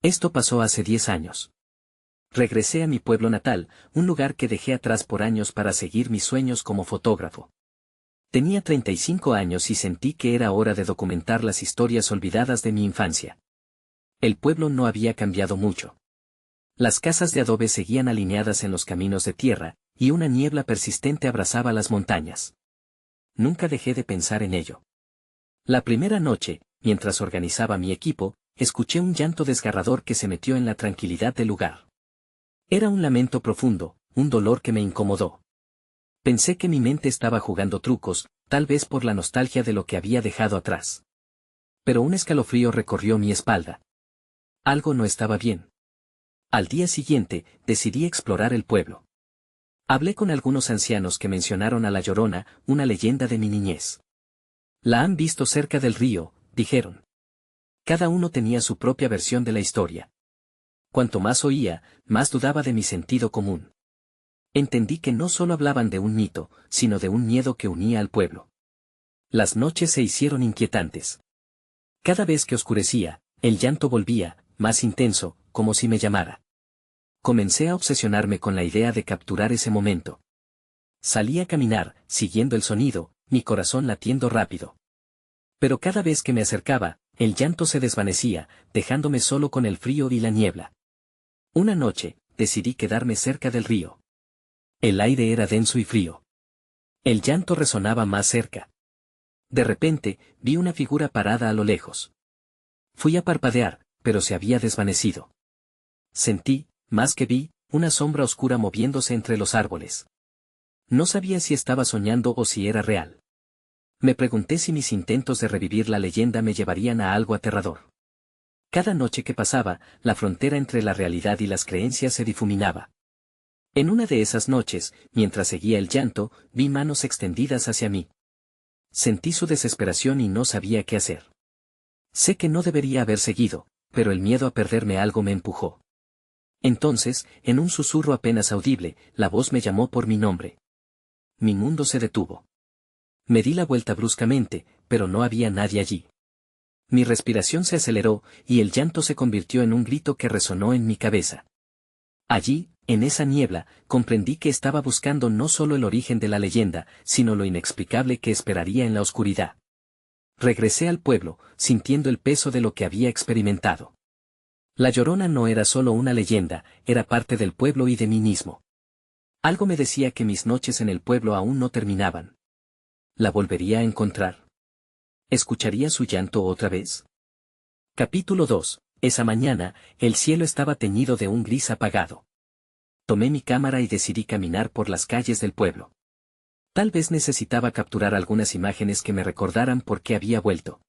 Esto pasó hace 10 años. Regresé a mi pueblo natal, un lugar que dejé atrás por años para seguir mis sueños como fotógrafo. Tenía 35 años y sentí que era hora de documentar las historias olvidadas de mi infancia. El pueblo no había cambiado mucho. Las casas de adobe seguían alineadas en los caminos de tierra, y una niebla persistente abrazaba las montañas. Nunca dejé de pensar en ello. La primera noche, mientras organizaba mi equipo, escuché un llanto desgarrador que se metió en la tranquilidad del lugar. Era un lamento profundo, un dolor que me incomodó. Pensé que mi mente estaba jugando trucos, tal vez por la nostalgia de lo que había dejado atrás. Pero un escalofrío recorrió mi espalda. Algo no estaba bien. Al día siguiente, decidí explorar el pueblo. Hablé con algunos ancianos que mencionaron a La Llorona, una leyenda de mi niñez. La han visto cerca del río, dijeron. Cada uno tenía su propia versión de la historia. Cuanto más oía, más dudaba de mi sentido común. Entendí que no solo hablaban de un mito, sino de un miedo que unía al pueblo. Las noches se hicieron inquietantes. Cada vez que oscurecía, el llanto volvía, más intenso, como si me llamara. Comencé a obsesionarme con la idea de capturar ese momento. Salí a caminar, siguiendo el sonido, mi corazón latiendo rápido. Pero cada vez que me acercaba, el llanto se desvanecía, dejándome solo con el frío y la niebla. Una noche, decidí quedarme cerca del río. El aire era denso y frío. El llanto resonaba más cerca. De repente, vi una figura parada a lo lejos. Fui a parpadear, pero se había desvanecido. Sentí, más que vi, una sombra oscura moviéndose entre los árboles. No sabía si estaba soñando o si era real. Me pregunté si mis intentos de revivir la leyenda me llevarían a algo aterrador. Cada noche que pasaba, la frontera entre la realidad y las creencias se difuminaba. En una de esas noches, mientras seguía el llanto, vi manos extendidas hacia mí. Sentí su desesperación y no sabía qué hacer. Sé que no debería haber seguido, pero el miedo a perderme algo me empujó. Entonces, en un susurro apenas audible, la voz me llamó por mi nombre. Mi mundo se detuvo. Me di la vuelta bruscamente, pero no había nadie allí. Mi respiración se aceleró, y el llanto se convirtió en un grito que resonó en mi cabeza. Allí, en esa niebla, comprendí que estaba buscando no solo el origen de la leyenda, sino lo inexplicable que esperaría en la oscuridad. Regresé al pueblo, sintiendo el peso de lo que había experimentado. La Llorona no era solo una leyenda, era parte del pueblo y de mí mismo. Algo me decía que mis noches en el pueblo aún no terminaban. ¿La volvería a encontrar? ¿Escucharía su llanto otra vez? Capítulo 2. Esa mañana, el cielo estaba teñido de un gris apagado. Tomé mi cámara y decidí caminar por las calles del pueblo. Tal vez necesitaba capturar algunas imágenes que me recordaran por qué había vuelto.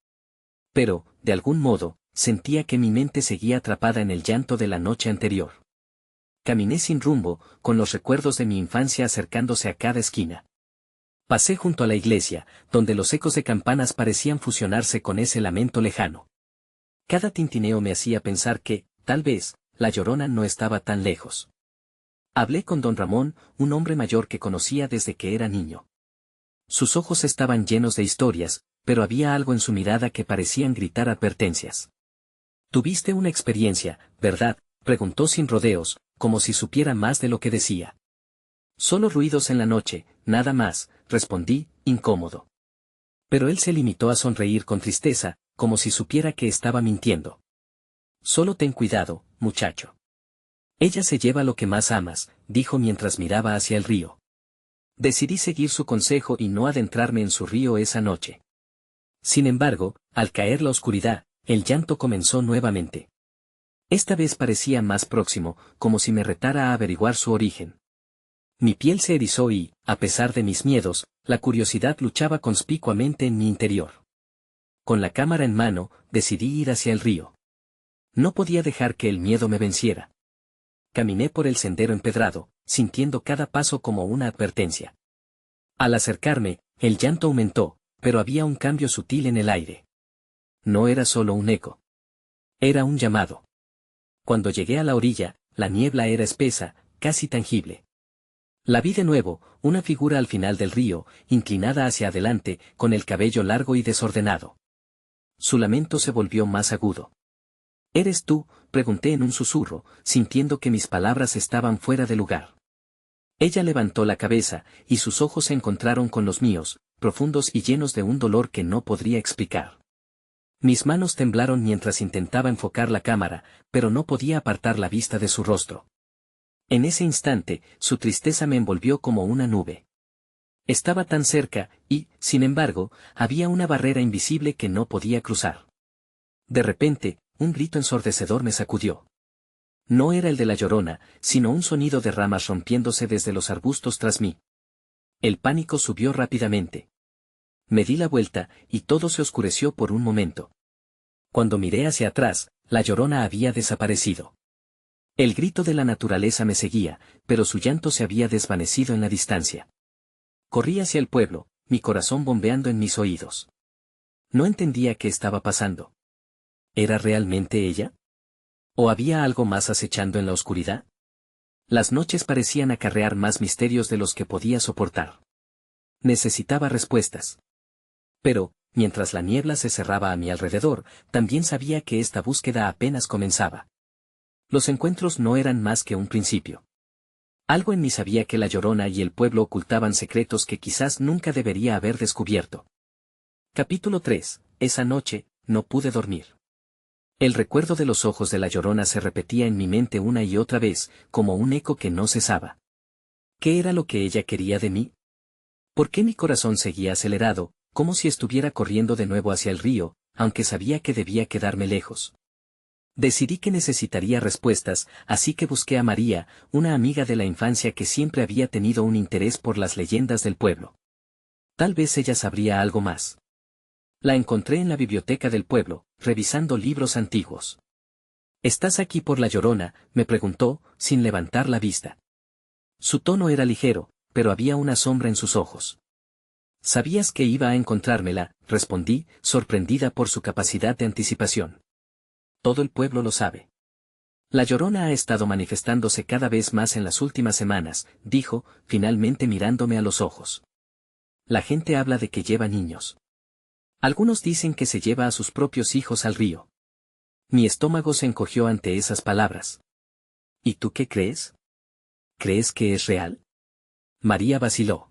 Pero, de algún modo, sentía que mi mente seguía atrapada en el llanto de la noche anterior. Caminé sin rumbo, con los recuerdos de mi infancia acercándose a cada esquina. Pasé junto a la iglesia, donde los ecos de campanas parecían fusionarse con ese lamento lejano. Cada tintineo me hacía pensar que, tal vez, la Llorona no estaba tan lejos. Hablé con don Ramón, un hombre mayor que conocía desde que era niño. Sus ojos estaban llenos de historias, pero había algo en su mirada que parecían gritar advertencias. «Tuviste una experiencia, ¿verdad?», preguntó sin rodeos, como si supiera más de lo que decía. «Solo ruidos en la noche, nada más», respondí, incómodo. Pero él se limitó a sonreír con tristeza, como si supiera que estaba mintiendo. «Solo ten cuidado, muchacho. Ella se lleva lo que más amas», dijo mientras miraba hacia el río. Decidí seguir su consejo y no adentrarme en su río esa noche. Sin embargo, al caer la oscuridad, el llanto comenzó nuevamente. Esta vez parecía más próximo, como si me retara a averiguar su origen. Mi piel se erizó y, a pesar de mis miedos, la curiosidad luchaba conspicuamente en mi interior. Con la cámara en mano, decidí ir hacia el río. No podía dejar que el miedo me venciera. Caminé por el sendero empedrado, sintiendo cada paso como una advertencia. Al acercarme, el llanto aumentó, pero había un cambio sutil en el aire. No era solo un eco. Era un llamado. Cuando llegué a la orilla, la niebla era espesa, casi tangible. La vi de nuevo, una figura al final del río, inclinada hacia adelante, con el cabello largo y desordenado. Su lamento se volvió más agudo. «¿Eres tú?», pregunté en un susurro, sintiendo que mis palabras estaban fuera de lugar. Ella levantó la cabeza, y sus ojos se encontraron con los míos, profundos y llenos de un dolor que no podría explicar. Mis manos temblaron mientras intentaba enfocar la cámara, pero no podía apartar la vista de su rostro. En ese instante, su tristeza me envolvió como una nube. Estaba tan cerca, y, sin embargo, había una barrera invisible que no podía cruzar. De repente, un grito ensordecedor me sacudió. No era el de la Llorona, sino un sonido de ramas rompiéndose desde los arbustos tras mí. El pánico subió rápidamente. Me di la vuelta, y todo se oscureció por un momento. Cuando miré hacia atrás, la Llorona había desaparecido. El grito de la naturaleza me seguía, pero su llanto se había desvanecido en la distancia. Corrí hacia el pueblo, mi corazón bombeando en mis oídos. No entendía qué estaba pasando. ¿Era realmente ella? ¿O había algo más acechando en la oscuridad? Las noches parecían acarrear más misterios de los que podía soportar. Necesitaba respuestas. Pero, mientras la niebla se cerraba a mi alrededor, también sabía que esta búsqueda apenas comenzaba. Los encuentros no eran más que un principio. Algo en mí sabía que la Llorona y el pueblo ocultaban secretos que quizás nunca debería haber descubierto. Capítulo 3. Esa noche, no pude dormir. El recuerdo de los ojos de la Llorona se repetía en mi mente una y otra vez, como un eco que no cesaba. ¿Qué era lo que ella quería de mí? ¿Por qué mi corazón seguía acelerado, como si estuviera corriendo de nuevo hacia el río, aunque sabía que debía quedarme lejos? Decidí que necesitaría respuestas, así que busqué a María, una amiga de la infancia que siempre había tenido un interés por las leyendas del pueblo. Tal vez ella sabría algo más. La encontré en la biblioteca del pueblo, revisando libros antiguos. ¿Estás aquí por la Llorona?, me preguntó, sin levantar la vista. Su tono era ligero, pero había una sombra en sus ojos. ¿Sabías que iba a encontrármela?, respondí, sorprendida por su capacidad de anticipación. Todo el pueblo lo sabe. La Llorona ha estado manifestándose cada vez más en las últimas semanas, dijo, finalmente mirándome a los ojos. La gente habla de que lleva niños. Algunos dicen que se lleva a sus propios hijos al río. Mi estómago se encogió ante esas palabras. ¿Y tú qué crees? ¿Crees que es real? María vaciló.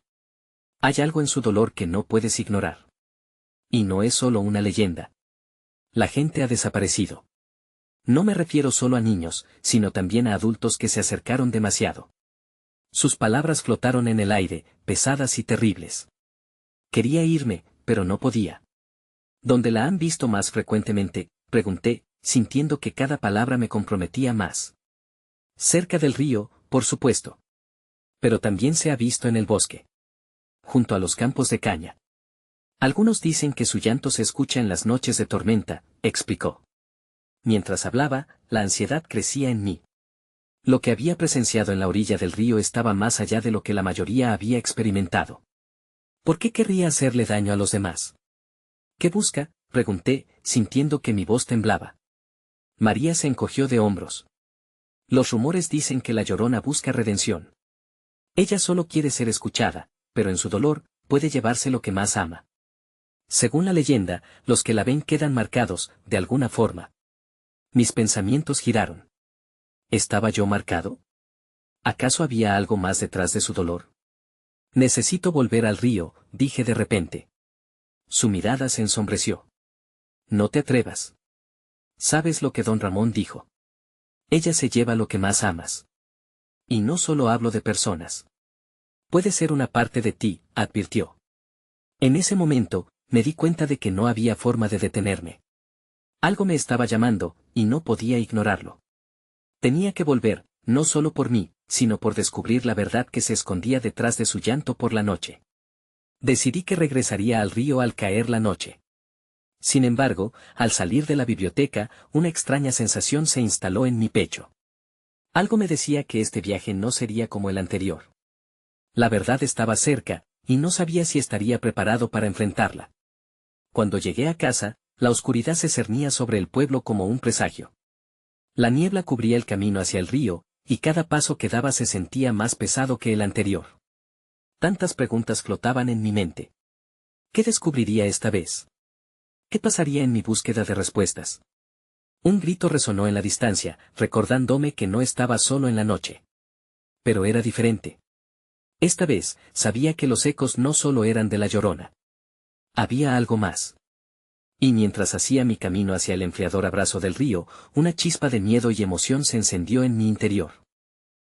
Hay algo en su dolor que no puedes ignorar. Y no es solo una leyenda. La gente ha desaparecido. No me refiero solo a niños, sino también a adultos que se acercaron demasiado. Sus palabras flotaron en el aire, pesadas y terribles. Quería irme, pero no podía. ¿Dónde la han visto más frecuentemente?, pregunté, sintiendo que cada palabra me comprometía más. Cerca del río, por supuesto. Pero también se ha visto en el bosque. Junto a los campos de caña. Algunos dicen que su llanto se escucha en las noches de tormenta, explicó. Mientras hablaba, la ansiedad crecía en mí. Lo que había presenciado en la orilla del río estaba más allá de lo que la mayoría había experimentado. ¿Por qué querría hacerle daño a los demás? ¿Qué busca?, pregunté, sintiendo que mi voz temblaba. María se encogió de hombros. Los rumores dicen que la Llorona busca redención. Ella solo quiere ser escuchada, pero en su dolor, puede llevarse lo que más ama. Según la leyenda, los que la ven quedan marcados, de alguna forma. Mis pensamientos giraron. ¿Estaba yo marcado? ¿Acaso había algo más detrás de su dolor? Necesito volver al río, dije de repente. Su mirada se ensombreció. No te atrevas. ¿Sabes lo que don Ramón dijo? Ella se lleva lo que más amas. Y no solo hablo de personas. Puede ser una parte de ti, advirtió. En ese momento, me di cuenta de que no había forma de detenerme. Algo me estaba llamando, y no podía ignorarlo. Tenía que volver, no solo por mí, sino por descubrir la verdad que se escondía detrás de su llanto por la noche. Decidí que regresaría al río al caer la noche. Sin embargo, al salir de la biblioteca, una extraña sensación se instaló en mi pecho. Algo me decía que este viaje no sería como el anterior. La verdad estaba cerca, y no sabía si estaría preparado para enfrentarla. Cuando llegué a casa, la oscuridad se cernía sobre el pueblo como un presagio. La niebla cubría el camino hacia el río, y cada paso que daba se sentía más pesado que el anterior. Tantas preguntas flotaban en mi mente. ¿Qué descubriría esta vez? ¿Qué pasaría en mi búsqueda de respuestas? Un grito resonó en la distancia, recordándome que no estaba solo en la noche. Pero era diferente. Esta vez, sabía que los ecos no solo eran de La Llorona. Había algo más. Y mientras hacía mi camino hacia el enfriador abrazo del río, una chispa de miedo y emoción se encendió en mi interior.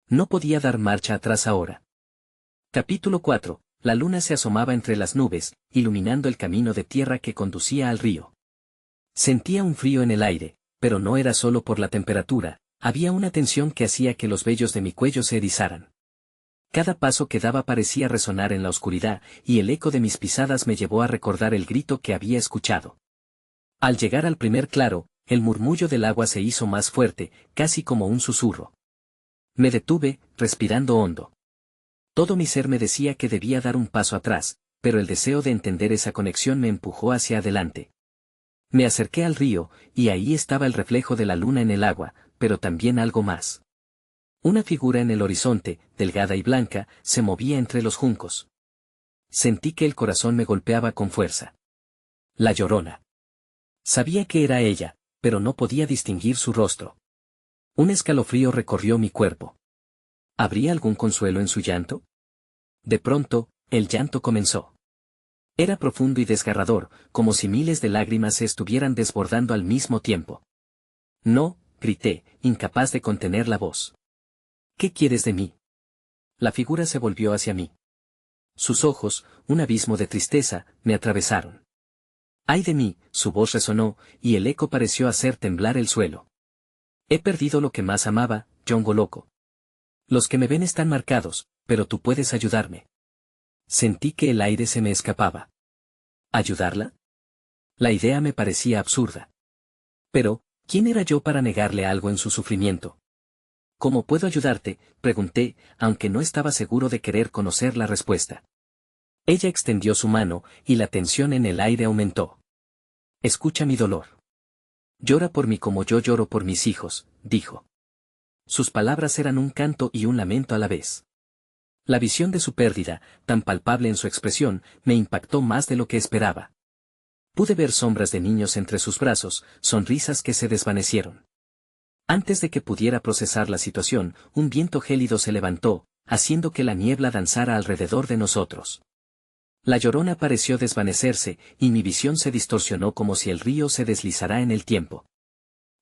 No podía dar marcha atrás ahora. Capítulo 4. La luna se asomaba entre las nubes, iluminando el camino de tierra que conducía al río. Sentía un frío en el aire, pero no era solo por la temperatura, había una tensión que hacía que los vellos de mi cuello se erizaran. Cada paso que daba parecía resonar en la oscuridad, y el eco de mis pisadas me llevó a recordar el grito que había escuchado. Al llegar al primer claro, el murmullo del agua se hizo más fuerte, casi como un susurro. Me detuve, respirando hondo. Todo mi ser me decía que debía dar un paso atrás, pero el deseo de entender esa conexión me empujó hacia adelante. Me acerqué al río, y ahí estaba el reflejo de la luna en el agua, pero también algo más. Una figura en el horizonte, delgada y blanca, se movía entre los juncos. Sentí que el corazón me golpeaba con fuerza. La Llorona. Sabía que era ella, pero no podía distinguir su rostro. Un escalofrío recorrió mi cuerpo. ¿Habría algún consuelo en su llanto? De pronto, el llanto comenzó. Era profundo y desgarrador, como si miles de lágrimas se estuvieran desbordando al mismo tiempo. No, grité, incapaz de contener la voz. ¿Qué quieres de mí? La figura se volvió hacia mí. Sus ojos, un abismo de tristeza, me atravesaron. ¡Ay de mí!, su voz resonó, y el eco pareció hacer temblar el suelo. He perdido lo que más amaba, Yongo loco. Los que me ven están marcados, pero tú puedes ayudarme. Sentí que el aire se me escapaba. ¿Ayudarla? La idea me parecía absurda. Pero, ¿quién era yo para negarle algo en su sufrimiento? ¿Cómo puedo ayudarte?, pregunté, aunque no estaba seguro de querer conocer la respuesta. Ella extendió su mano, y la tensión en el aire aumentó. Escucha mi dolor. Llora por mí como yo lloro por mis hijos, dijo. Sus palabras eran un canto y un lamento a la vez. La visión de su pérdida, tan palpable en su expresión, me impactó más de lo que esperaba. Pude ver sombras de niños entre sus brazos, sonrisas que se desvanecieron. Antes de que pudiera procesar la situación, un viento gélido se levantó, haciendo que la niebla danzara alrededor de nosotros. La Llorona pareció desvanecerse, y mi visión se distorsionó como si el río se deslizara en el tiempo.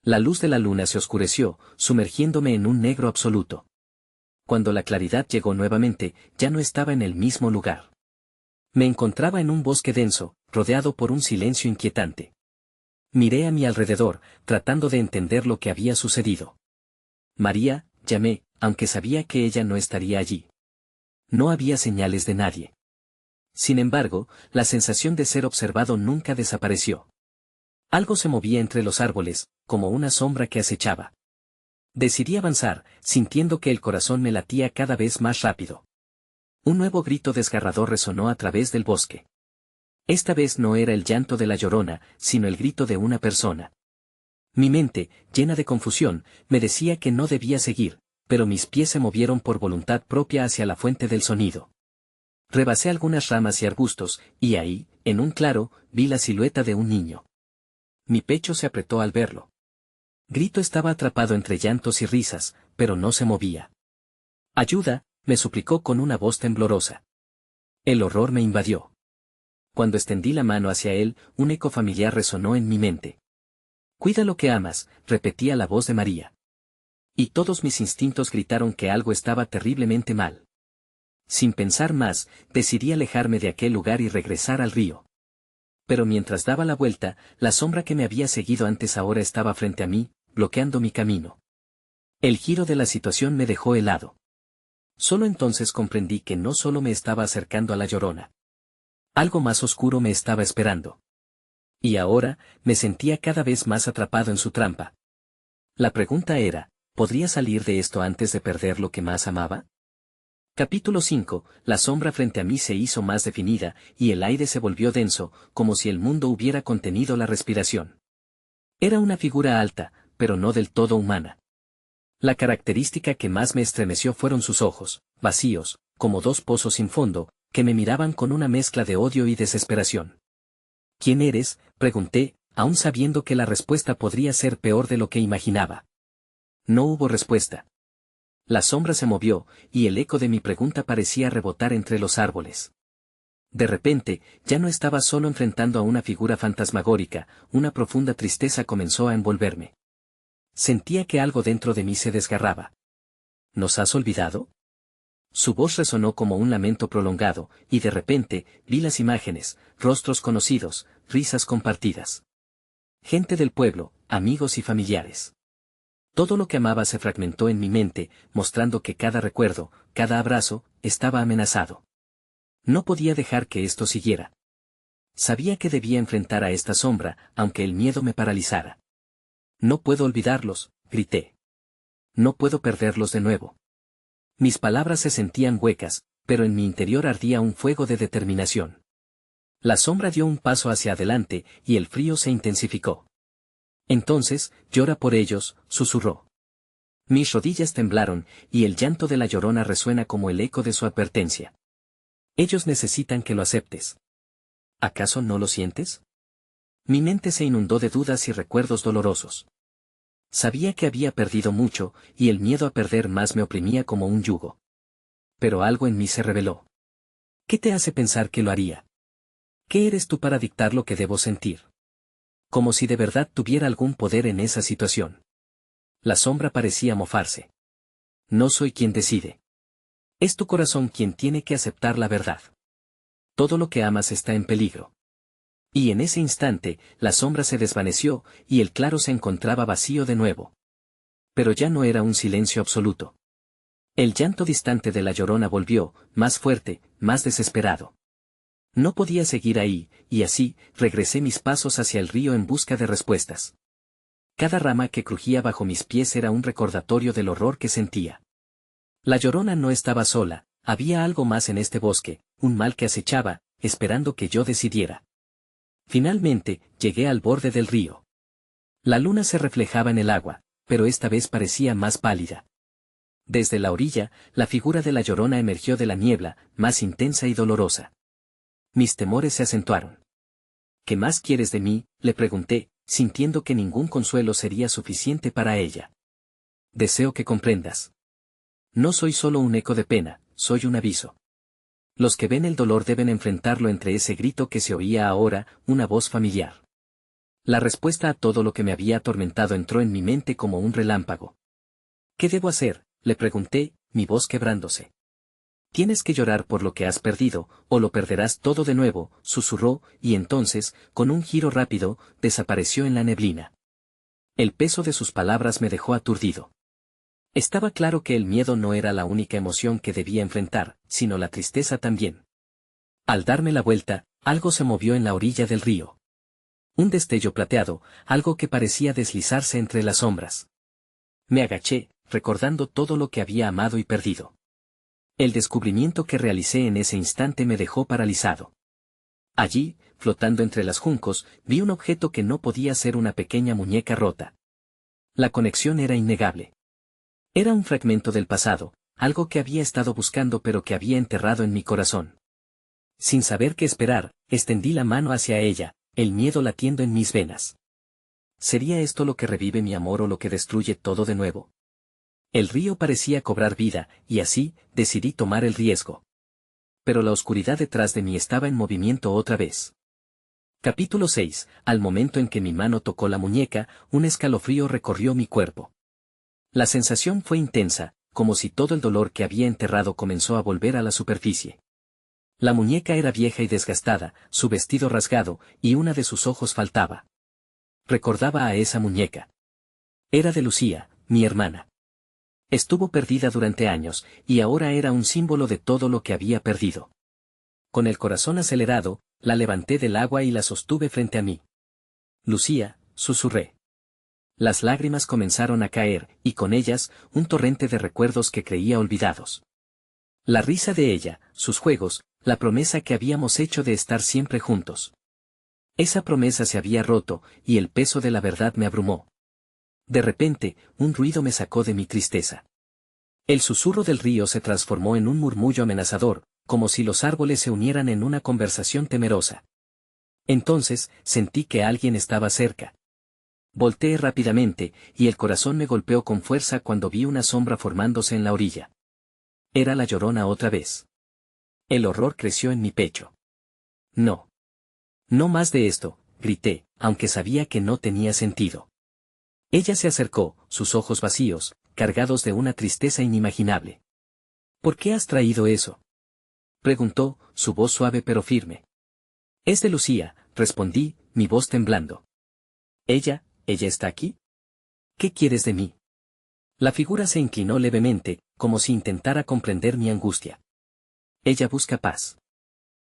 La luz de la luna se oscureció, sumergiéndome en un negro absoluto. Cuando la claridad llegó nuevamente, ya no estaba en el mismo lugar. Me encontraba en un bosque denso, rodeado por un silencio inquietante. Miré a mi alrededor, tratando de entender lo que había sucedido. María, llamé, aunque sabía que ella no estaría allí. No había señales de nadie. Sin embargo, la sensación de ser observado nunca desapareció. Algo se movía entre los árboles, como una sombra que acechaba. Decidí avanzar, sintiendo que el corazón me latía cada vez más rápido. Un nuevo grito desgarrador resonó a través del bosque. Esta vez no era el llanto de la Llorona, sino el grito de una persona. Mi mente, llena de confusión, me decía que no debía seguir, pero mis pies se movieron por voluntad propia hacia la fuente del sonido. Rebasé algunas ramas y arbustos, y ahí, en un claro, vi la silueta de un niño. Mi pecho se apretó al verlo. Grito estaba atrapado entre llantos y risas, pero no se movía. «Ayuda», me suplicó con una voz temblorosa. El horror me invadió. Cuando extendí la mano hacia él, un eco familiar resonó en mi mente. «Cuida lo que amas», repetía la voz de María. Y todos mis instintos gritaron que algo estaba terriblemente mal. Sin pensar más, decidí alejarme de aquel lugar y regresar al río. Pero mientras daba la vuelta, la sombra que me había seguido antes ahora estaba frente a mí, bloqueando mi camino. El giro de la situación me dejó helado. Solo entonces comprendí que no solo me estaba acercando a la Llorona. Algo más oscuro me estaba esperando. Y ahora, me sentía cada vez más atrapado en su trampa. La pregunta era, ¿podría salir de esto antes de perder lo que más amaba? Capítulo 5. La sombra frente a mí se hizo más definida, y el aire se volvió denso, como si el mundo hubiera contenido la respiración. Era una figura alta, pero no del todo humana. La característica que más me estremeció fueron sus ojos, vacíos, como dos pozos sin fondo, que me miraban con una mezcla de odio y desesperación. «¿Quién eres?», pregunté, aun sabiendo que la respuesta podría ser peor de lo que imaginaba. No hubo respuesta. La sombra se movió, y el eco de mi pregunta parecía rebotar entre los árboles. De repente, ya no estaba solo enfrentando a una figura fantasmagórica, una profunda tristeza comenzó a envolverme. Sentía que algo dentro de mí se desgarraba. ¿Nos has olvidado? Su voz resonó como un lamento prolongado, y de repente, vi las imágenes, rostros conocidos, risas compartidas. Gente del pueblo, amigos y familiares. Todo lo que amaba se fragmentó en mi mente, mostrando que cada recuerdo, cada abrazo, estaba amenazado. No podía dejar que esto siguiera. Sabía que debía enfrentar a esta sombra, aunque el miedo me paralizara. No puedo olvidarlos, grité. No puedo perderlos de nuevo. Mis palabras se sentían huecas, pero en mi interior ardía un fuego de determinación. La sombra dio un paso hacia adelante, y el frío se intensificó. Entonces, llora por ellos, susurró. Mis rodillas temblaron, y el llanto de la llorona resuena como el eco de su advertencia. Ellos necesitan que lo aceptes. ¿Acaso no lo sientes? Mi mente se inundó de dudas y recuerdos dolorosos. Sabía que había perdido mucho, y el miedo a perder más me oprimía como un yugo. Pero algo en mí se rebeló. ¿Qué te hace pensar que lo haría? ¿Qué eres tú para dictar lo que debo sentir? Como si de verdad tuviera algún poder en esa situación. La sombra parecía mofarse. No soy quien decide. Es tu corazón quien tiene que aceptar la verdad. Todo lo que amas está en peligro. Y en ese instante, la sombra se desvaneció, y el claro se encontraba vacío de nuevo. Pero ya no era un silencio absoluto. El llanto distante de la llorona volvió, más fuerte, más desesperado. No podía seguir ahí, y así, regresé mis pasos hacia el río en busca de respuestas. Cada rama que crujía bajo mis pies era un recordatorio del horror que sentía. La llorona no estaba sola, había algo más en este bosque, un mal que acechaba, esperando que yo decidiera. Finalmente, llegué al borde del río. La luna se reflejaba en el agua, pero esta vez parecía más pálida. Desde la orilla, la figura de la llorona emergió de la niebla, más intensa y dolorosa. Mis temores se acentuaron. ¿Qué más quieres de mí?, le pregunté, sintiendo que ningún consuelo sería suficiente para ella. Deseo que comprendas. No soy solo un eco de pena, soy un aviso. Los que ven el dolor deben enfrentarlo entre ese grito que se oía ahora, una voz familiar. La respuesta a todo lo que me había atormentado entró en mi mente como un relámpago. ¿Qué debo hacer?, le pregunté, mi voz quebrándose. Tienes que llorar por lo que has perdido, o lo perderás todo de nuevo, susurró, y entonces, con un giro rápido, desapareció en la neblina. El peso de sus palabras me dejó aturdido. Estaba claro que el miedo no era la única emoción que debía enfrentar, sino la tristeza también. Al darme la vuelta, algo se movió en la orilla del río. Un destello plateado, algo que parecía deslizarse entre las sombras. Me agaché, recordando todo lo que había amado y perdido. El descubrimiento que realicé en ese instante me dejó paralizado. Allí, flotando entre las juncos, vi un objeto que no podía ser una pequeña muñeca rota. La conexión era innegable. Era un fragmento del pasado, algo que había estado buscando pero que había enterrado en mi corazón. Sin saber qué esperar, extendí la mano hacia ella, el miedo latiendo en mis venas. ¿Sería esto lo que revive mi amor o lo que destruye todo de nuevo? El río parecía cobrar vida, y así, decidí tomar el riesgo. Pero la oscuridad detrás de mí estaba en movimiento otra vez. Capítulo 6. Al momento en que mi mano tocó la muñeca, un escalofrío recorrió mi cuerpo. La sensación fue intensa, como si todo el dolor que había enterrado comenzó a volver a la superficie. La muñeca era vieja y desgastada, su vestido rasgado, y una de sus ojos faltaba. Recordaba a esa muñeca. Era de Lucía, mi hermana. Estuvo perdida durante años, y ahora era un símbolo de todo lo que había perdido. Con el corazón acelerado, la levanté del agua y la sostuve frente a mí. Lucía, susurré. Las lágrimas comenzaron a caer, y con ellas, un torrente de recuerdos que creía olvidados. La risa de ella, sus juegos, la promesa que habíamos hecho de estar siempre juntos. Esa promesa se había roto, y el peso de la verdad me abrumó. De repente, un ruido me sacó de mi tristeza. El susurro del río se transformó en un murmullo amenazador, como si los árboles se unieran en una conversación temerosa. Entonces, sentí que alguien estaba cerca. Volteé rápidamente, y el corazón me golpeó con fuerza cuando vi una sombra formándose en la orilla. Era la Llorona otra vez. El horror creció en mi pecho. No. No más de esto, grité, aunque sabía que no tenía sentido. Ella se acercó, sus ojos vacíos, cargados de una tristeza inimaginable. ¿Por qué has traído eso? Preguntó, su voz suave pero firme. Es de Lucía, respondí, mi voz temblando. ¿Ella está aquí? ¿Qué quieres de mí? La figura se inclinó levemente, como si intentara comprender mi angustia. Ella busca paz.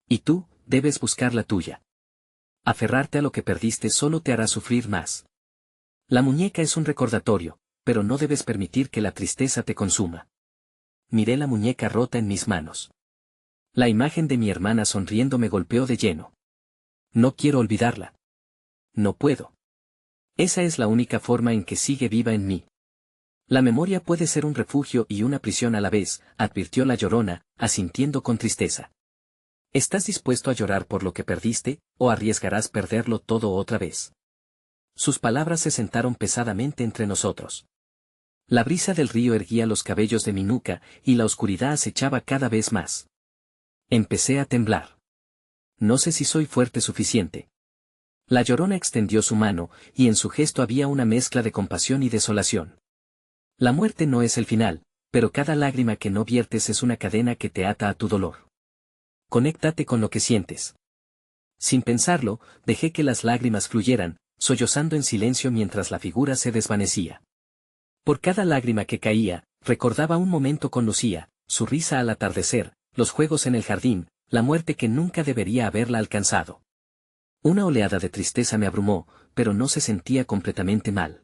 Y tú, debes buscar la tuya. Aferrarte a lo que perdiste solo te hará sufrir más. La muñeca es un recordatorio, pero no debes permitir que la tristeza te consuma. Miré la muñeca rota en mis manos. La imagen de mi hermana sonriendo me golpeó de lleno. No quiero olvidarla. No puedo. Esa es la única forma en que sigue viva en mí. La memoria puede ser un refugio y una prisión a la vez, advirtió la Llorona, asintiendo con tristeza. ¿Estás dispuesto a llorar por lo que perdiste, o arriesgarás perderlo todo otra vez? Sus palabras se sentaron pesadamente entre nosotros. La brisa del río erguía los cabellos de mi nuca, y la oscuridad acechaba cada vez más. Empecé a temblar. No sé si soy fuerte suficiente. La Llorona extendió su mano, y en su gesto había una mezcla de compasión y desolación. La muerte no es el final, pero cada lágrima que no viertes es una cadena que te ata a tu dolor. Conéctate con lo que sientes. Sin pensarlo, dejé que las lágrimas fluyeran, sollozando en silencio mientras la figura se desvanecía. Por cada lágrima que caía, recordaba un momento con Lucía, su risa al atardecer, los juegos en el jardín, la muerte que nunca debería haberla alcanzado. Una oleada de tristeza me abrumó, pero no se sentía completamente mal.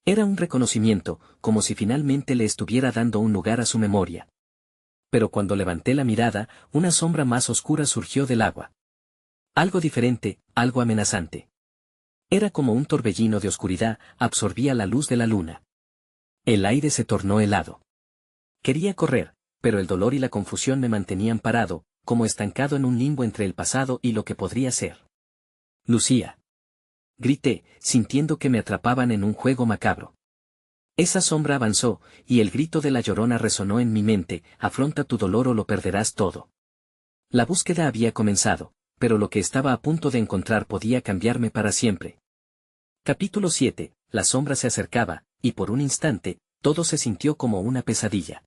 Era un reconocimiento, como si finalmente le estuviera dando un lugar a su memoria. Pero cuando levanté la mirada, una sombra más oscura surgió del agua. Algo diferente, algo amenazante. Era como un torbellino de oscuridad, absorbía la luz de la luna. El aire se tornó helado. Quería correr, pero el dolor y la confusión me mantenían parado, como estancado en un limbo entre el pasado y lo que podría ser. Lucía. Grité, sintiendo que me atrapaban en un juego macabro. Esa sombra avanzó, y el grito de la Llorona resonó en mi mente, afronta tu dolor o lo perderás todo. La búsqueda había comenzado, pero lo que estaba a punto de encontrar podía cambiarme para siempre. Capítulo 7. La sombra se acercaba, y por un instante, todo se sintió como una pesadilla.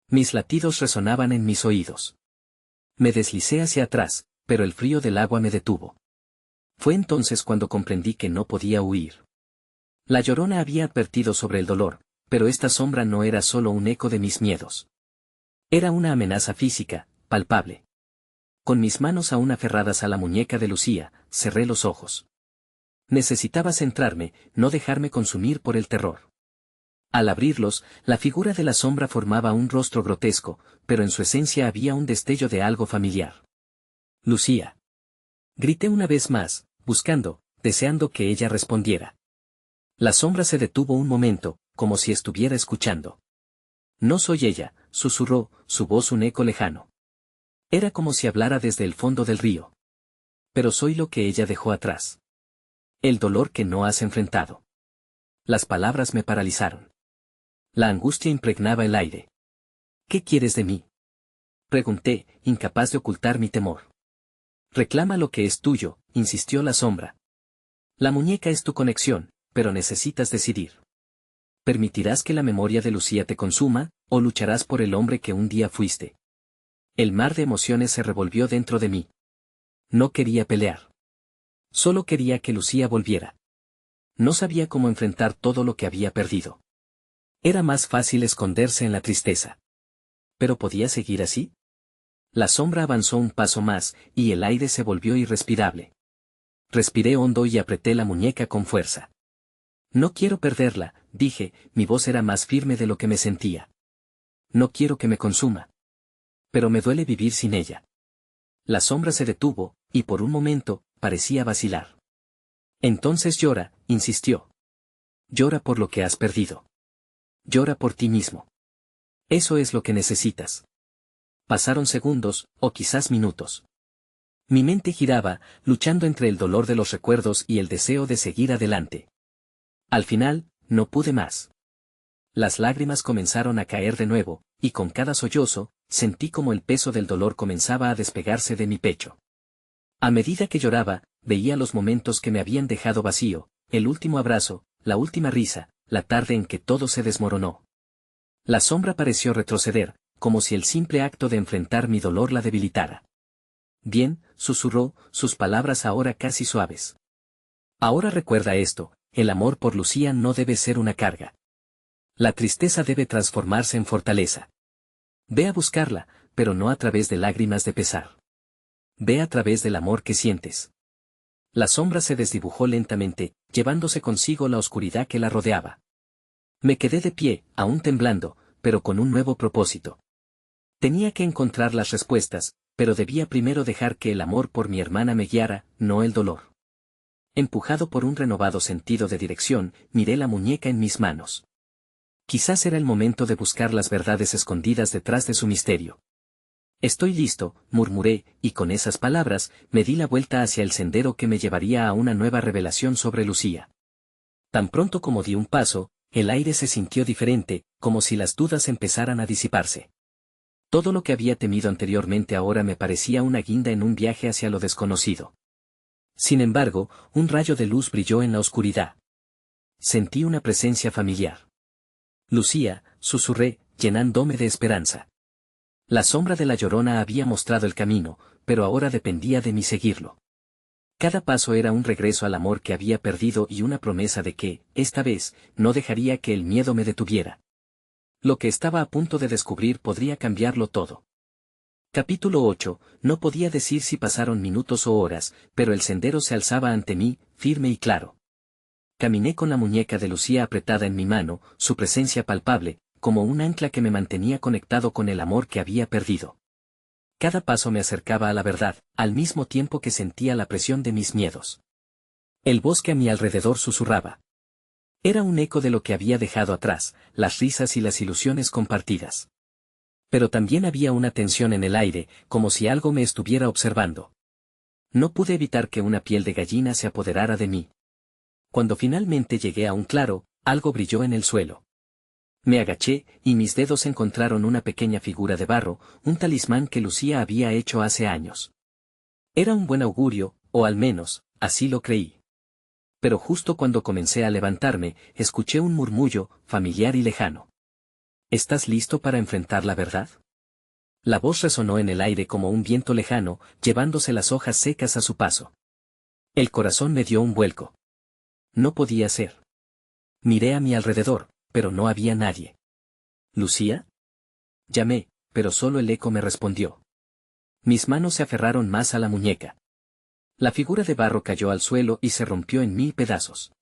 Mis latidos resonaban en mis oídos. Me deslicé hacia atrás, pero el frío del agua me detuvo. Fue entonces cuando comprendí que no podía huir. La Llorona había advertido sobre el dolor, pero esta sombra no era solo un eco de mis miedos. Era una amenaza física, palpable. Con mis manos aún aferradas a la muñeca de Lucía, cerré los ojos. Necesitaba centrarme, no dejarme consumir por el terror. Al abrirlos, la figura de la sombra formaba un rostro grotesco, pero en su esencia había un destello de algo familiar. Lucía. Grité una vez más, buscando, deseando que ella respondiera. La sombra se detuvo un momento, como si estuviera escuchando. No soy ella, susurró, su voz un eco lejano. Era como si hablara desde el fondo del río. Pero soy lo que ella dejó atrás. El dolor que no has enfrentado. Las palabras me paralizaron. La angustia impregnaba el aire. ¿Qué quieres de mí? Pregunté, incapaz de ocultar mi temor. Reclama lo que es tuyo, insistió la sombra. La muñeca es tu conexión, pero necesitas decidir. ¿Permitirás que la memoria de Lucía te consuma, o lucharás por el hombre que un día fuiste? El mar de emociones se revolvió dentro de mí. No quería pelear. Solo quería que Lucía volviera. No sabía cómo enfrentar todo lo que había perdido. Era más fácil esconderse en la tristeza. ¿Pero podía seguir así? La sombra avanzó un paso más, y el aire se volvió irrespirable. Respiré hondo y apreté la muñeca con fuerza. No quiero perderla, dije, mi voz era más firme de lo que me sentía. No quiero que me consuma. Pero me duele vivir sin ella. La sombra se detuvo, y por un momento, parecía vacilar. Entonces llora, insistió. Llora por lo que has perdido. Llora por ti mismo. Eso es lo que necesitas. Pasaron segundos, o quizás minutos. Mi mente giraba, luchando entre el dolor de los recuerdos y el deseo de seguir adelante. Al final, no pude más. Las lágrimas comenzaron a caer de nuevo, y con cada sollozo, sentí como el peso del dolor comenzaba a despegarse de mi pecho. A medida que lloraba, veía los momentos que me habían dejado vacío, el último abrazo, la última risa, la tarde en que todo se desmoronó. La sombra pareció retroceder, como si el simple acto de enfrentar mi dolor la debilitara. Bien, susurró, sus palabras ahora casi suaves. Ahora recuerda esto, el amor por Lucía no debe ser una carga. La tristeza debe transformarse en fortaleza. Ve a buscarla, pero no a través de lágrimas de pesar. Ve a través del amor que sientes. La sombra se desdibujó lentamente, llevándose consigo la oscuridad que la rodeaba. Me quedé de pie, aún temblando, pero con un nuevo propósito. Tenía que encontrar las respuestas, pero debía primero dejar que el amor por mi hermana me guiara, no el dolor. Empujado por un renovado sentido de dirección, miré la muñeca en mis manos. Quizás era el momento de buscar las verdades escondidas detrás de su misterio. Estoy listo, murmuré, y con esas palabras, me di la vuelta hacia el sendero que me llevaría a una nueva revelación sobre Lucía. Tan pronto como di un paso, el aire se sintió diferente, como si las dudas empezaran a disiparse. Todo lo que había temido anteriormente ahora me parecía una guinda en un viaje hacia lo desconocido. Sin embargo, un rayo de luz brilló en la oscuridad. Sentí una presencia familiar. Lucía, susurré, llenándome de esperanza. La sombra de la Llorona había mostrado el camino, pero ahora dependía de mí seguirlo. Cada paso era un regreso al amor que había perdido y una promesa de que, esta vez, no dejaría que el miedo me detuviera. Lo que estaba a punto de descubrir podría cambiarlo todo. Capítulo 8. No podía decir si pasaron minutos o horas, pero el sendero se alzaba ante mí, firme y claro. Caminé con la muñeca de Lucía apretada en mi mano, su presencia palpable, como un ancla que me mantenía conectado con el amor que había perdido. Cada paso me acercaba a la verdad, al mismo tiempo que sentía la presión de mis miedos. El bosque a mi alrededor susurraba. Era un eco de lo que había dejado atrás, las risas y las ilusiones compartidas. Pero también había una tensión en el aire, como si algo me estuviera observando. No pude evitar que una piel de gallina se apoderara de mí. Cuando finalmente llegué a un claro, algo brilló en el suelo. Me agaché, y mis dedos encontraron una pequeña figura de barro, un talismán que Lucía había hecho hace años. Era un buen augurio, o al menos, así lo creí. Pero justo cuando comencé a levantarme, escuché un murmullo, familiar y lejano. ¿Estás listo para enfrentar la verdad? La voz resonó en el aire como un viento lejano, llevándose las hojas secas a su paso. El corazón me dio un vuelco. No podía ser. Miré a mi alrededor, pero no había nadie. ¿Lucía? Llamé, pero solo el eco me respondió. Mis manos se aferraron más a la muñeca. La figura de barro cayó al suelo y se rompió en 1000 pedazos.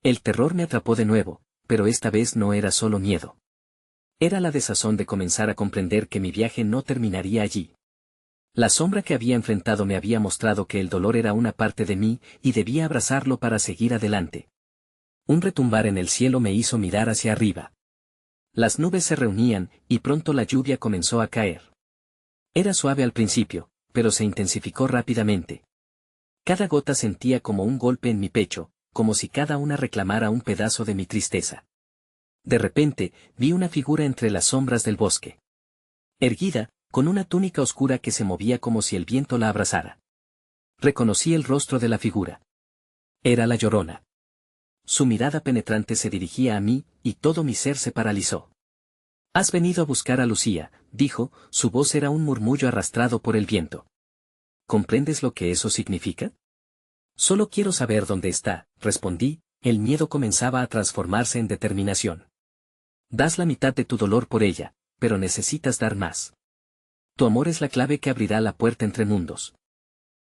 El terror me atrapó de nuevo, pero esta vez no era solo miedo. Era la desazón de comenzar a comprender que mi viaje no terminaría allí. La sombra que había enfrentado me había mostrado que el dolor era una parte de mí y debía abrazarlo para seguir adelante. Un retumbar en el cielo me hizo mirar hacia arriba. Las nubes se reunían, y pronto la lluvia comenzó a caer. Era suave al principio, pero se intensificó rápidamente. Cada gota sentía como un golpe en mi pecho, como si cada una reclamara un pedazo de mi tristeza. De repente, vi una figura entre las sombras del bosque. Erguida, con una túnica oscura que se movía como si el viento la abrazara. Reconocí el rostro de la figura. Era la Llorona. Su mirada penetrante se dirigía a mí, y todo mi ser se paralizó. «Has venido a buscar a Lucía», dijo, su voz era un murmullo arrastrado por el viento. «¿Comprendes lo que eso significa?» «Solo quiero saber dónde está», respondí, el miedo comenzaba a transformarse en determinación. «Das la mitad de tu dolor por ella, pero necesitas dar más. Tu amor es la clave que abrirá la puerta entre mundos.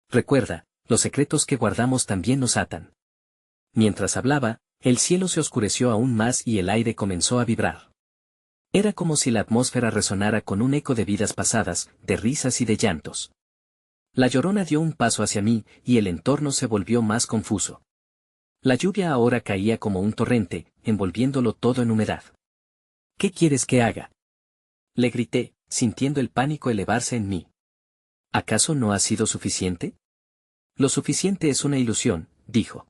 Recuerda, los secretos que guardamos también nos atan». Mientras hablaba, el cielo se oscureció aún más y el aire comenzó a vibrar. Era como si la atmósfera resonara con un eco de vidas pasadas, de risas y de llantos. La Llorona dio un paso hacia mí, y el entorno se volvió más confuso. La lluvia ahora caía como un torrente, envolviéndolo todo en humedad. «¿Qué quieres que haga?», le grité, sintiendo el pánico elevarse en mí. ¿Acaso no ha sido suficiente? Lo suficiente es una ilusión, dijo.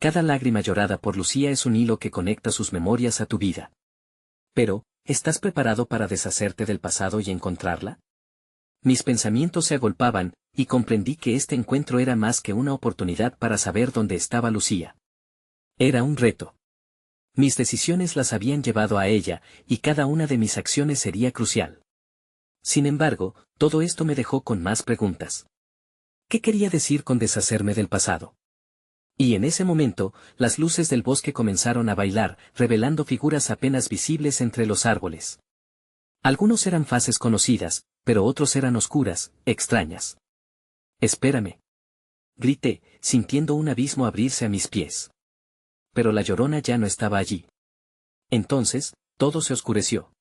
Cada lágrima llorada por Lucía es un hilo que conecta sus memorias a tu vida. Pero, ¿estás preparado para deshacerte del pasado y encontrarla? Mis pensamientos se agolpaban, y comprendí que este encuentro era más que una oportunidad para saber dónde estaba Lucía. Era un reto. Mis decisiones las habían llevado a ella, y cada una de mis acciones sería crucial. Sin embargo, todo esto me dejó con más preguntas. ¿Qué quería decir con deshacerme del pasado? Y en ese momento, las luces del bosque comenzaron a bailar, revelando figuras apenas visibles entre los árboles. Algunos eran faces conocidas, pero otros eran oscuras, extrañas. «Espérame», grité, sintiendo un abismo abrirse a mis pies. Pero la Llorona ya no estaba allí. Entonces, todo se oscureció.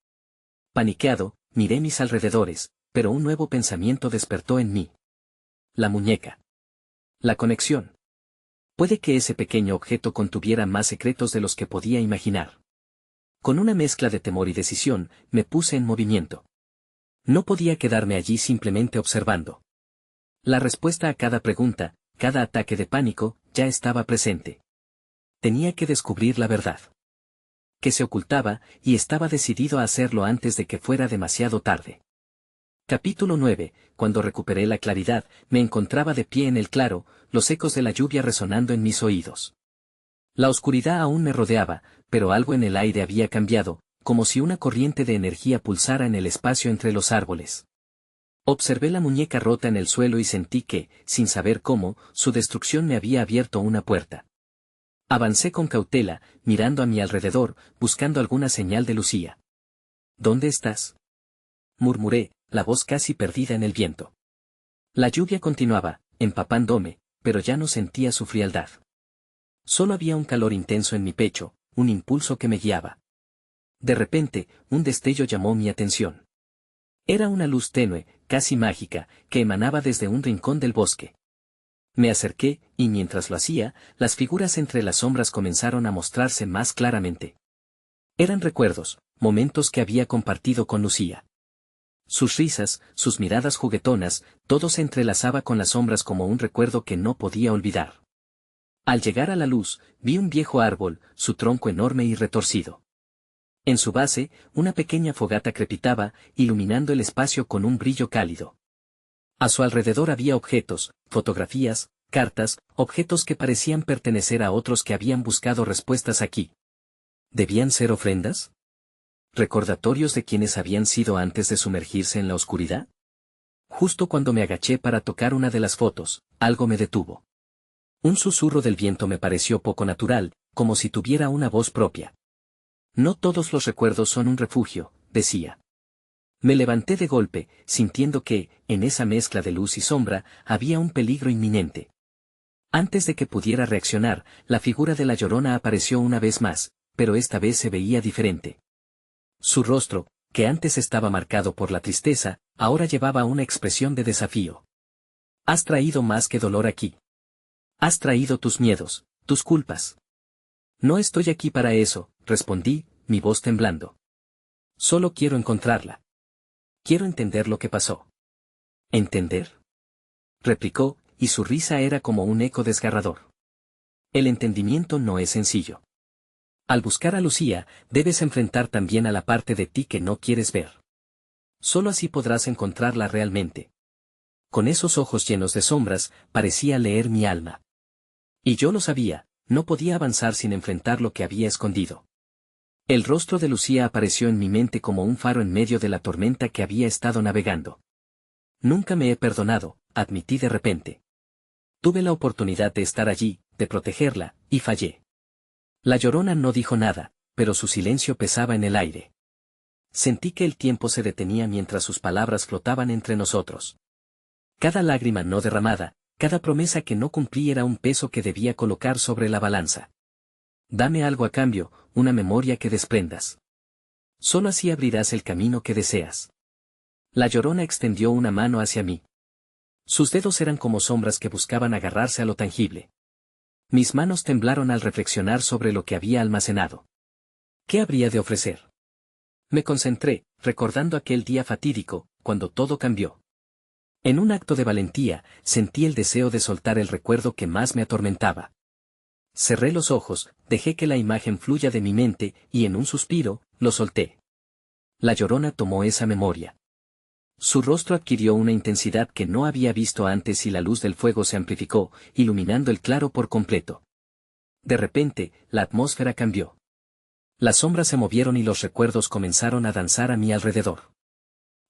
Paniqueado, miré mis alrededores, pero un nuevo pensamiento despertó en mí. La muñeca. La conexión. Puede que ese pequeño objeto contuviera más secretos de los que podía imaginar. Con una mezcla de temor y decisión, me puse en movimiento. No podía quedarme allí simplemente observando. La respuesta a cada pregunta, cada ataque de pánico, ya estaba presente. Tenía que descubrir la verdad. Que se ocultaba, y estaba decidido a hacerlo antes de que fuera demasiado tarde. Capítulo 9. Cuando recuperé la claridad, me encontraba de pie en el claro, los ecos de la lluvia resonando en mis oídos. La oscuridad aún me rodeaba, pero algo en el aire había cambiado, como si una corriente de energía pulsara en el espacio entre los árboles. Observé la muñeca rota en el suelo y sentí que, sin saber cómo, su destrucción me había abierto una puerta. Avancé con cautela, mirando a mi alrededor, buscando alguna señal de Lucía. ¿Dónde estás?, murmuré, la voz casi perdida en el viento. La lluvia continuaba, empapándome, pero ya no sentía su frialdad. Solo había un calor intenso en mi pecho, un impulso que me guiaba. De repente, un destello llamó mi atención. Era una luz tenue, casi mágica, que emanaba desde un rincón del bosque. Me acerqué, y mientras lo hacía, las figuras entre las sombras comenzaron a mostrarse más claramente. Eran recuerdos, momentos que había compartido con Lucía. Sus risas, sus miradas juguetonas, todo se entrelazaba con las sombras como un recuerdo que no podía olvidar. Al llegar a la luz, vi un viejo árbol, su tronco enorme y retorcido. En su base, una pequeña fogata crepitaba, iluminando el espacio con un brillo cálido. A su alrededor había objetos, fotografías, cartas, objetos que parecían pertenecer a otros que habían buscado respuestas aquí. ¿Debían ser ofrendas? ¿Recordatorios de quienes habían sido antes de sumergirse en la oscuridad? Justo cuando me agaché para tocar una de las fotos, algo me detuvo. Un susurro del viento me pareció poco natural, como si tuviera una voz propia. No todos los recuerdos son un refugio, decía. Me levanté de golpe, sintiendo que, en esa mezcla de luz y sombra, había un peligro inminente. Antes de que pudiera reaccionar, la figura de la Llorona apareció una vez más, pero esta vez se veía diferente. Su rostro, que antes estaba marcado por la tristeza, ahora llevaba una expresión de desafío. Has traído más que dolor aquí. Has traído tus miedos, tus culpas. No estoy aquí para eso, respondí, mi voz temblando. Solo quiero encontrarla. Quiero entender lo que pasó. ¿Entender?, replicó, y su risa era como un eco desgarrador. El entendimiento no es sencillo. Al buscar a Lucía, debes enfrentar también a la parte de ti que no quieres ver. Solo así podrás encontrarla realmente. Con esos ojos llenos de sombras, parecía leer mi alma. Y yo lo sabía, no podía avanzar sin enfrentar lo que había escondido. El rostro de Lucía apareció en mi mente como un faro en medio de la tormenta que había estado navegando. Nunca me he perdonado, admití de repente. Tuve la oportunidad de estar allí, de protegerla, y fallé. La Llorona no dijo nada, pero su silencio pesaba en el aire. Sentí que el tiempo se detenía mientras sus palabras flotaban entre nosotros. Cada lágrima no derramada, cada promesa que no cumplí era un peso que debía colocar sobre la balanza. Dame algo a cambio, una memoria que desprendas. Solo así abrirás el camino que deseas. La Llorona extendió una mano hacia mí. Sus dedos eran como sombras que buscaban agarrarse a lo tangible. Mis manos temblaron al reflexionar sobre lo que había almacenado. ¿Qué habría de ofrecer? Me concentré, recordando aquel día fatídico, cuando todo cambió. En un acto de valentía, sentí el deseo de soltar el recuerdo que más me atormentaba. Cerré los ojos, dejé que la imagen fluya de mi mente, y en un suspiro, lo solté. La Llorona tomó esa memoria. Su rostro adquirió una intensidad que no había visto antes y la luz del fuego se amplificó, iluminando el claro por completo. De repente, la atmósfera cambió. Las sombras se movieron y los recuerdos comenzaron a danzar a mi alrededor.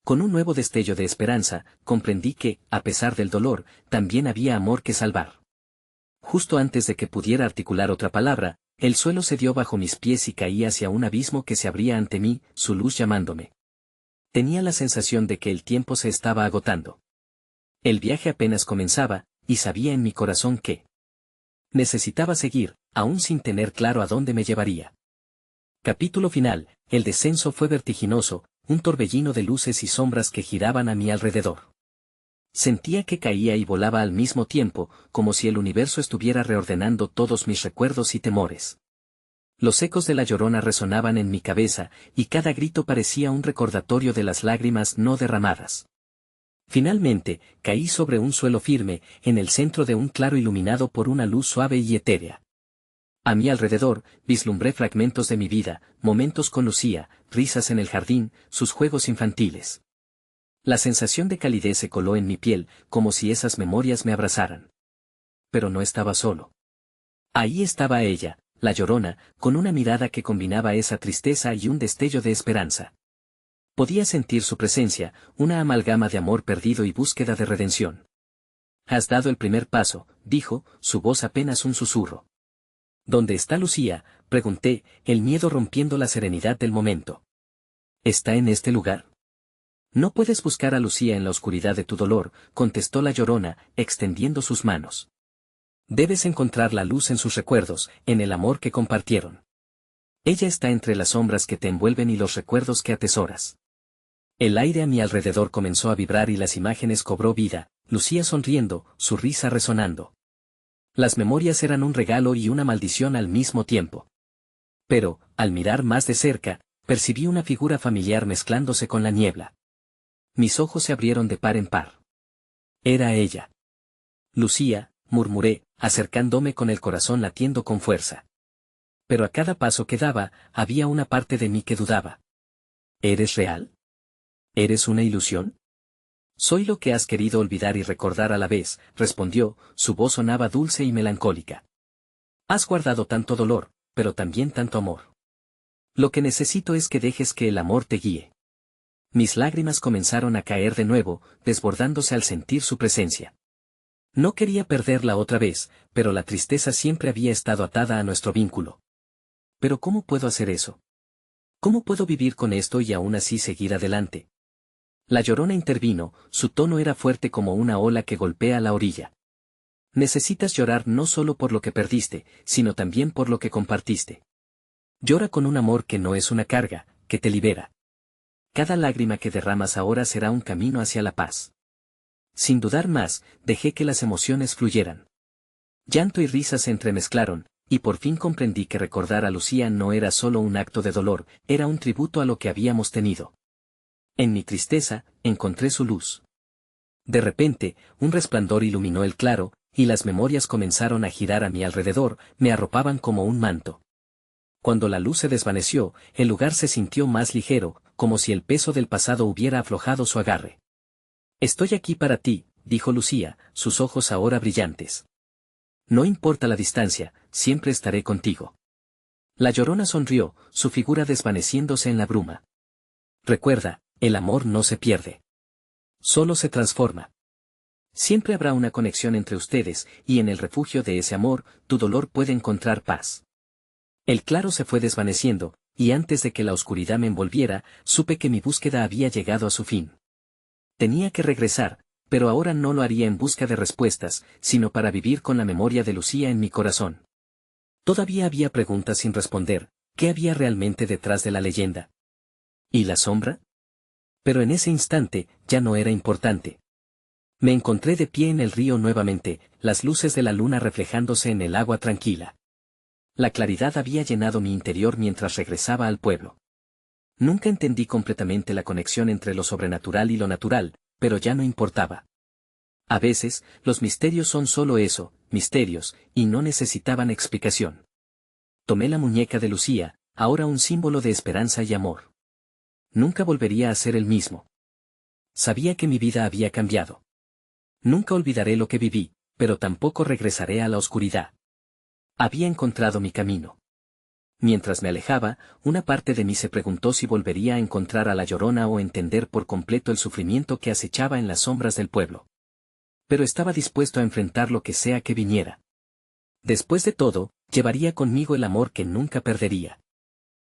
Con un nuevo destello de esperanza, comprendí que, a pesar del dolor, también había amor que salvar. Justo antes de que pudiera articular otra palabra, el suelo cedió bajo mis pies y caí hacia un abismo que se abría ante mí, su luz llamándome. Tenía la sensación de que el tiempo se estaba agotando. El viaje apenas comenzaba, y sabía en mi corazón que necesitaba seguir, aún sin tener claro a dónde me llevaría. Capítulo final. El descenso fue vertiginoso, un torbellino de luces y sombras que giraban a mi alrededor. Sentía que caía y volaba al mismo tiempo, como si el universo estuviera reordenando todos mis recuerdos y temores. Los ecos de la Llorona resonaban en mi cabeza, y cada grito parecía un recordatorio de las lágrimas no derramadas. Finalmente, caí sobre un suelo firme, en el centro de un claro iluminado por una luz suave y etérea. A mi alrededor, vislumbré fragmentos de mi vida, momentos con Lucía, risas en el jardín, sus juegos infantiles. La sensación de calidez se coló en mi piel, como si esas memorias me abrazaran. Pero no estaba solo. Ahí estaba ella, la Llorona, con una mirada que combinaba esa tristeza y un destello de esperanza. Podía sentir su presencia, una amalgama de amor perdido y búsqueda de redención. «Has dado el primer paso», dijo, su voz apenas un susurro. «¿Dónde está Lucía?», pregunté, el miedo rompiendo la serenidad del momento. «¿Está en este lugar?». «No puedes buscar a Lucía en la oscuridad de tu dolor», contestó la Llorona, extendiendo sus manos. «Debes encontrar la luz en sus recuerdos, en el amor que compartieron. Ella está entre las sombras que te envuelven y los recuerdos que atesoras». El aire a mi alrededor comenzó a vibrar y las imágenes cobró vida, Lucía sonriendo, su risa resonando. Las memorias eran un regalo y una maldición al mismo tiempo. Pero, al mirar más de cerca, percibí una figura familiar mezclándose con la niebla. Mis ojos se abrieron de par en par. Era ella. «Lucía», murmuré, acercándome con el corazón latiendo con fuerza. Pero a cada paso que daba, había una parte de mí que dudaba. «¿Eres real? ¿Eres una ilusión?». «Soy lo que has querido olvidar y recordar a la vez», respondió, su voz sonaba dulce y melancólica. «Has guardado tanto dolor, pero también tanto amor. Lo que necesito es que dejes que el amor te guíe». Mis lágrimas comenzaron a caer de nuevo, desbordándose al sentir su presencia. No quería perderla otra vez, pero la tristeza siempre había estado atada a nuestro vínculo. «¿Pero cómo puedo hacer eso? ¿Cómo puedo vivir con esto y aún así seguir adelante?». La Llorona intervino, su tono era fuerte como una ola que golpea la orilla. «Necesitas llorar no solo por lo que perdiste, sino también por lo que compartiste. Llora con un amor que no es una carga, que te libera. Cada lágrima que derramas ahora será un camino hacia la paz». Sin dudar más, dejé que las emociones fluyeran. Llanto y risa se entremezclaron, y por fin comprendí que recordar a Lucía no era solo un acto de dolor, era un tributo a lo que habíamos tenido. En mi tristeza, encontré su luz. De repente, un resplandor iluminó el claro, y las memorias comenzaron a girar a mi alrededor, me arropaban como un manto. Cuando la luz se desvaneció, el lugar se sintió más ligero, como si el peso del pasado hubiera aflojado su agarre. «Estoy aquí para ti», dijo Lucía, sus ojos ahora brillantes. «No importa la distancia, siempre estaré contigo». La Llorona sonrió, su figura desvaneciéndose en la bruma. «Recuerda, el amor no se pierde. Solo se transforma. Siempre habrá una conexión entre ustedes, y en el refugio de ese amor, tu dolor puede encontrar paz». El claro se fue desvaneciendo, y antes de que la oscuridad me envolviera, supe que mi búsqueda había llegado a su fin. Tenía que regresar, pero ahora no lo haría en busca de respuestas, sino para vivir con la memoria de Lucía en mi corazón. Todavía había preguntas sin responder, ¿qué había realmente detrás de la leyenda? ¿Y la sombra? Pero en ese instante, ya no era importante. Me encontré de pie en el río nuevamente, las luces de la luna reflejándose en el agua tranquila. La claridad había llenado mi interior mientras regresaba al pueblo. Nunca entendí completamente la conexión entre lo sobrenatural y lo natural, pero ya no importaba. A veces, los misterios son solo eso, misterios, y no necesitaban explicación. Tomé la muñeca de Lucía, ahora un símbolo de esperanza y amor. Nunca volvería a ser el mismo. Sabía que mi vida había cambiado. Nunca olvidaré lo que viví, pero tampoco regresaré a la oscuridad. Había encontrado mi camino. Mientras me alejaba, una parte de mí se preguntó si volvería a encontrar a la Llorona o entender por completo el sufrimiento que acechaba en las sombras del pueblo. Pero estaba dispuesto a enfrentar lo que sea que viniera. Después de todo, llevaría conmigo el amor que nunca perdería.